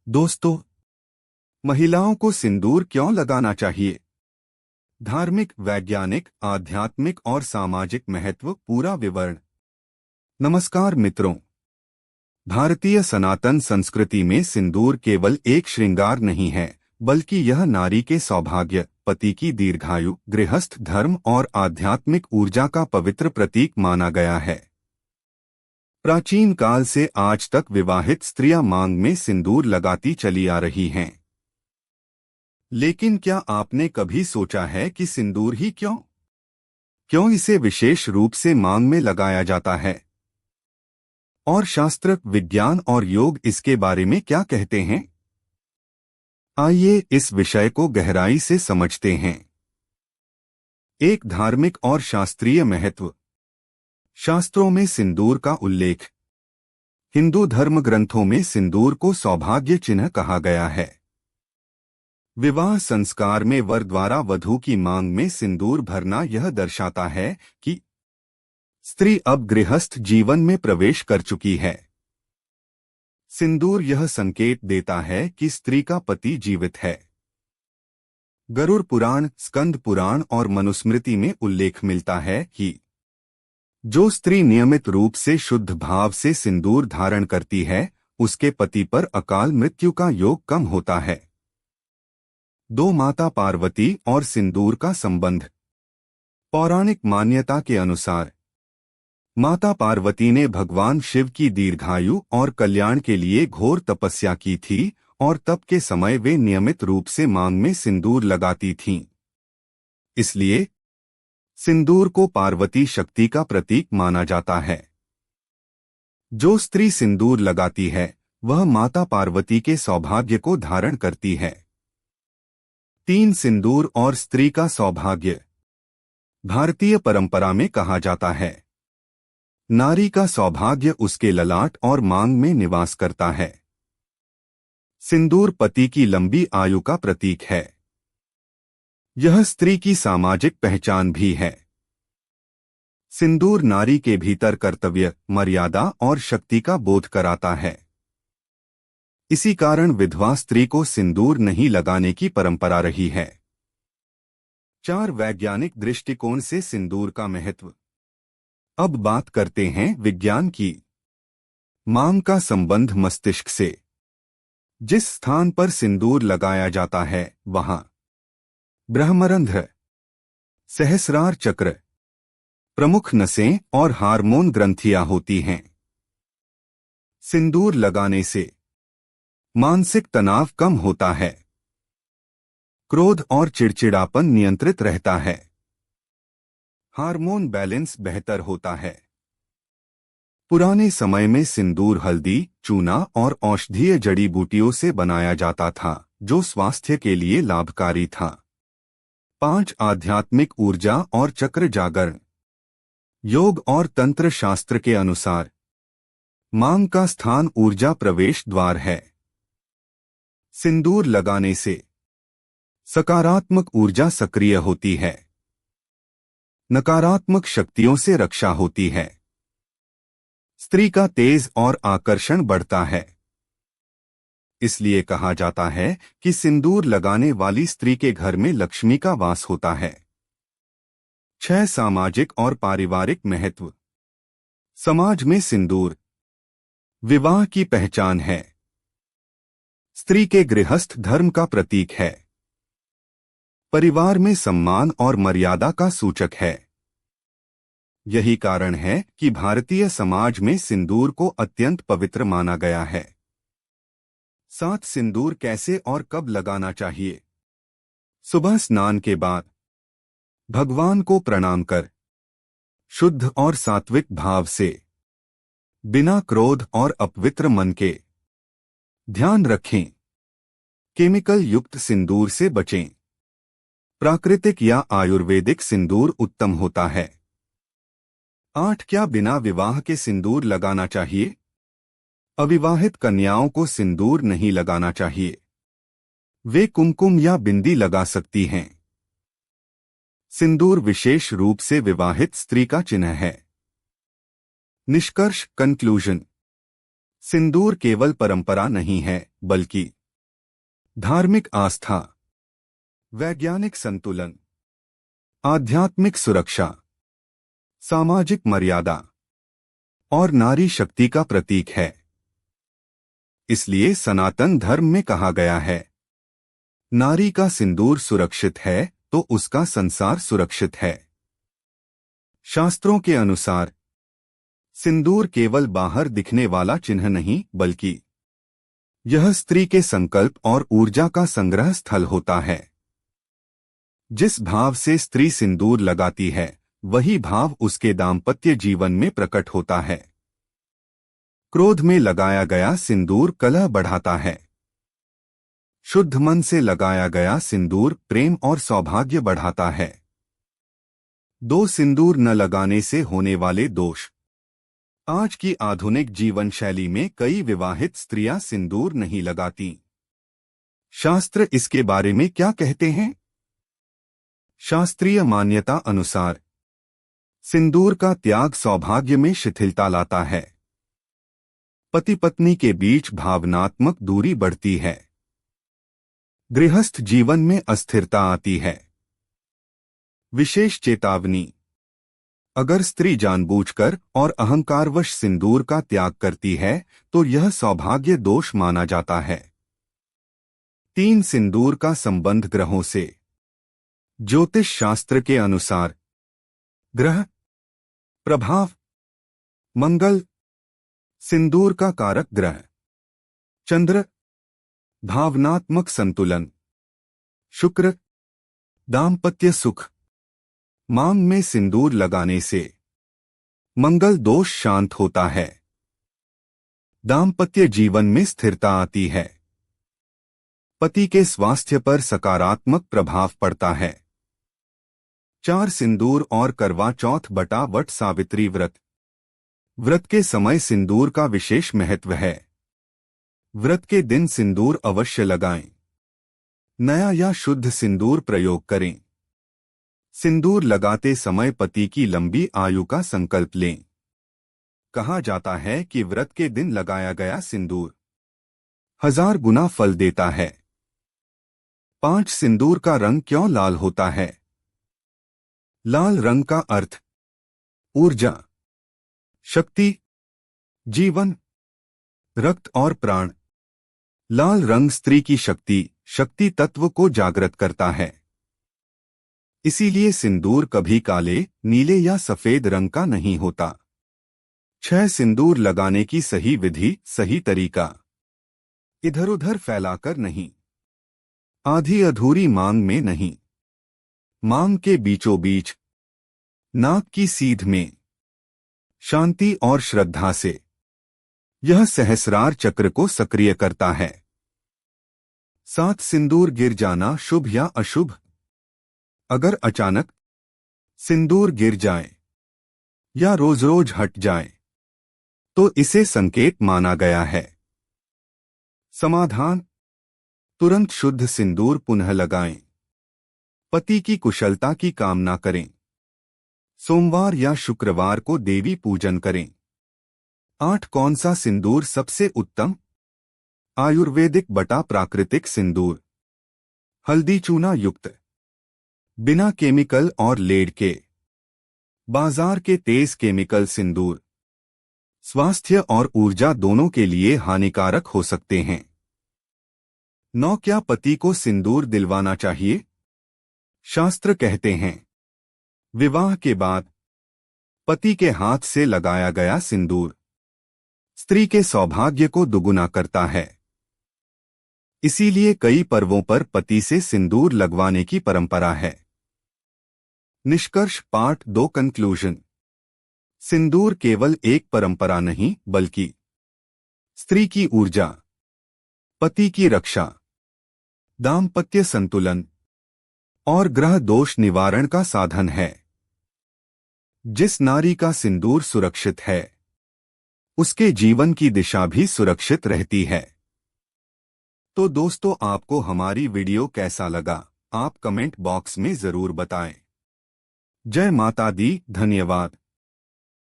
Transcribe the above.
दोस्तों, महिलाओं को सिंदूर क्यों लगाना चाहिए? धार्मिक, वैज्ञानिक, आध्यात्मिक और सामाजिक महत्व पूरा विवरण। नमस्कार मित्रों। भारतीय सनातन संस्कृति में सिंदूर केवल एक श्रृंगार नहीं है, बल्कि यह नारी के सौभाग्य, पति की दीर्घायु, गृहस्थ धर्म और आध्यात्मिक ऊर्जा का पवित्र प्रतीक माना गया है। प्राचीन काल से आज तक विवाहित स्त्रियां मांग में सिंदूर लगाती चली आ रही हैं। लेकिन क्या आपने कभी सोचा है कि सिंदूर ही क्यों क्यों इसे विशेष रूप से मांग में लगाया जाता है? और शास्त्र, विज्ञान और योग इसके बारे में क्या कहते हैं? आइए इस विषय को गहराई से समझते हैं। एक, धार्मिक और शास्त्रीय महत्व। शास्त्रों में सिंदूर का उल्लेख। हिंदू धर्म ग्रंथों में सिंदूर को सौभाग्य चिन्ह कहा गया है। विवाह संस्कार में वर द्वारा वधू की मांग में सिंदूर भरना यह दर्शाता है कि स्त्री अब गृहस्थ जीवन में प्रवेश कर चुकी है। सिंदूर यह संकेत देता है कि स्त्री का पति जीवित है। गरुड़ पुराण, स्कंद पुराण और मनुस्मृति में उल्लेख मिलता है कि जो स्त्री नियमित रूप से शुद्ध भाव से सिंदूर धारण करती है, उसके पति पर अकाल मृत्यु का योग कम होता है। 2, माता पार्वती और सिंदूर का संबंध। पौराणिक मान्यता के अनुसार माता पार्वती ने भगवान शिव की दीर्घायु और कल्याण के लिए घोर तपस्या की थी और तप के समय वे नियमित रूप से मांग में सिंदूर लगाती थीं। इसलिए सिंदूर को पार्वती शक्ति का प्रतीक माना जाता है। जो स्त्री सिंदूर लगाती है, वह माता पार्वती के सौभाग्य को धारण करती है। 3, सिंदूर और स्त्री का सौभाग्य। भारतीय परंपरा में कहा जाता है, नारी का सौभाग्य उसके ललाट और मांग में निवास करता है। सिंदूर पति की लंबी आयु का प्रतीक है। यह स्त्री की सामाजिक पहचान भी है। सिंदूर नारी के भीतर कर्तव्य, मर्यादा और शक्ति का बोध कराता है। इसी कारण विधवा स्त्री को सिंदूर नहीं लगाने की परंपरा रही है। 4, वैज्ञानिक दृष्टिकोण से सिंदूर का महत्व। अब बात करते हैं विज्ञान की। मांग का संबंध मस्तिष्क से। जिस स्थान पर सिंदूर लगाया जाता है, वहां ब्रह्मरंध्र, सहस्रार चक्र, प्रमुख नसें और हार्मोन ग्रंथियां होती हैं। सिंदूर लगाने से मानसिक तनाव कम होता है। क्रोध और चिड़चिड़ापन नियंत्रित रहता है। हार्मोन बैलेंस बेहतर होता है। पुराने समय में सिंदूर हल्दी, चूना और औषधीय जड़ी बूटियों से बनाया जाता था, जो स्वास्थ्य के लिए लाभकारी था। 5, आध्यात्मिक ऊर्जा और चक्र जागरण। योग और तंत्र शास्त्र के अनुसार मांग का स्थान ऊर्जा प्रवेश द्वार है। सिंदूर लगाने से सकारात्मक ऊर्जा सक्रिय होती है। नकारात्मक शक्तियों से रक्षा होती है। स्त्री का तेज और आकर्षण बढ़ता है। इसलिए कहा जाता है कि सिंदूर लगाने वाली स्त्री के घर में लक्ष्मी का वास होता है। 6, सामाजिक और पारिवारिक महत्व। समाज में सिंदूर विवाह की पहचान है। स्त्री के गृहस्थ धर्म का प्रतीक है। परिवार में सम्मान और मर्यादा का सूचक है। यही कारण है कि भारतीय समाज में सिंदूर को अत्यंत पवित्र माना गया है। 7, सिंदूर कैसे और कब लगाना चाहिए? सुबह स्नान के बाद भगवान को प्रणाम कर, शुद्ध और सात्विक भाव से, बिना क्रोध और अपवित्र मन के। ध्यान रखें, केमिकल युक्त सिंदूर से बचें। प्राकृतिक या आयुर्वेदिक सिंदूर उत्तम होता है। 8, क्या बिना विवाह के सिंदूर लगाना चाहिए? अविवाहित कन्याओं को सिंदूर नहीं लगाना चाहिए। वे कुमकुम या बिंदी लगा सकती हैं। सिंदूर विशेष रूप से विवाहित स्त्री का चिन्ह है। निष्कर्ष, कंक्लूजन। सिंदूर केवल परंपरा नहीं है, बल्कि धार्मिक आस्था, वैज्ञानिक संतुलन, आध्यात्मिक सुरक्षा, सामाजिक मर्यादा और नारी शक्ति का प्रतीक है। इसलिए सनातन धर्म में कहा गया है, नारी का सिंदूर सुरक्षित है तो उसका संसार सुरक्षित है। शास्त्रों के अनुसार सिंदूर केवल बाहर दिखने वाला चिन्ह नहीं, बल्कि यह स्त्री के संकल्प और ऊर्जा का संग्रह स्थल होता है। जिस भाव से स्त्री सिंदूर लगाती है, वही भाव उसके दाम्पत्य जीवन में प्रकट होता है। क्रोध में लगाया गया सिंदूर कलह बढ़ाता है। शुद्ध मन से लगाया गया सिंदूर प्रेम और सौभाग्य बढ़ाता है। दो सिंदूर न लगाने से होने वाले दोष। आज की आधुनिक जीवन शैली में कई विवाहित स्त्रियां सिंदूर नहीं लगाती। शास्त्र इसके बारे में क्या कहते हैं? शास्त्रीय मान्यता अनुसार सिंदूर का त्याग सौभाग्य में शिथिलता लाता है। पति पत्नी के बीच भावनात्मक दूरी बढ़ती है। गृहस्थ जीवन में अस्थिरता आती है। विशेष चेतावनी: अगर स्त्री जानबूझकर और अहंकारवश सिंदूर का त्याग करती है तो यह सौभाग्य दोष माना जाता है। 3 सिंदूर का संबंध ग्रहों से। ज्योतिष शास्त्र के अनुसार ग्रह प्रभाव: मंगल सिंदूर का कारक ग्रह। चंद्र भावनात्मक संतुलन। शुक्र दाम्पत्य सुख। मांग में सिंदूर लगाने से मंगल दोष शांत होता है। दाम्पत्य जीवन में स्थिरता आती है। पति के स्वास्थ्य पर सकारात्मक प्रभाव पड़ता है। 4 सिंदूर और करवा चौथ बटा वट सावित्री व्रत। व्रत के समय सिंदूर का विशेष महत्व है। व्रत के दिन सिंदूर अवश्य लगाएं। नया या शुद्ध सिंदूर प्रयोग करें। सिंदूर लगाते समय पति की लंबी आयु का संकल्प लें। कहा जाता है कि व्रत के दिन लगाया गया सिंदूर 1000 गुना फल देता है। 5 सिंदूर का रंग क्यों लाल होता है? लाल रंग का अर्थ ऊर्जा, शक्ति, जीवन, रक्त और प्राण। लाल रंग स्त्री की शक्ति तत्व को जागृत करता है। इसीलिए सिंदूर कभी काले, नीले या सफेद रंग का नहीं होता। 6 सिंदूर लगाने की सही विधि, सही तरीका। इधर उधर फैलाकर नहीं। आधी अधूरी मांग में नहीं। मांग के बीचों बीच, नाक की सीध में। शांति और श्रद्धा से। यह सहस्रार चक्र को सक्रिय करता है। 7 सिंदूर गिर जाना शुभ या अशुभ? अगर अचानक सिंदूर गिर जाए या रोज रोज हट जाए तो इसे संकेत माना गया है। समाधान: तुरंत शुद्ध सिंदूर पुनः लगाएं। पति की कुशलता की कामना करें। सोमवार या शुक्रवार को देवी पूजन करें। 8 कौन सा सिंदूर सबसे उत्तम? आयुर्वेदिक बटा प्राकृतिक सिंदूर। हल्दी चूना युक्त, बिना केमिकल और लेड के। बाजार के तेज केमिकल सिंदूर स्वास्थ्य और ऊर्जा दोनों के लिए हानिकारक हो सकते हैं। 9 क्या पति को सिंदूर दिलवाना चाहिए? शास्त्र कहते हैं, विवाह के बाद पति के हाथ से लगाया गया सिंदूर स्त्री के सौभाग्य को दुगुना करता है। इसीलिए कई पर्वों पर पति से सिंदूर लगवाने की परंपरा है। निष्कर्ष पार्ट 2 कंक्लूजन: सिंदूर केवल एक परंपरा नहीं, बल्कि स्त्री की ऊर्जा, पति की रक्षा, दाम्पत्य संतुलन और ग्रह दोष निवारण का साधन है। जिस नारी का सिंदूर सुरक्षित है, उसके जीवन की दिशा भी सुरक्षित रहती है। तो दोस्तों, आपको हमारी वीडियो कैसा लगा, आप कमेंट बॉक्स में जरूर बताएं। जय माता दी। धन्यवाद।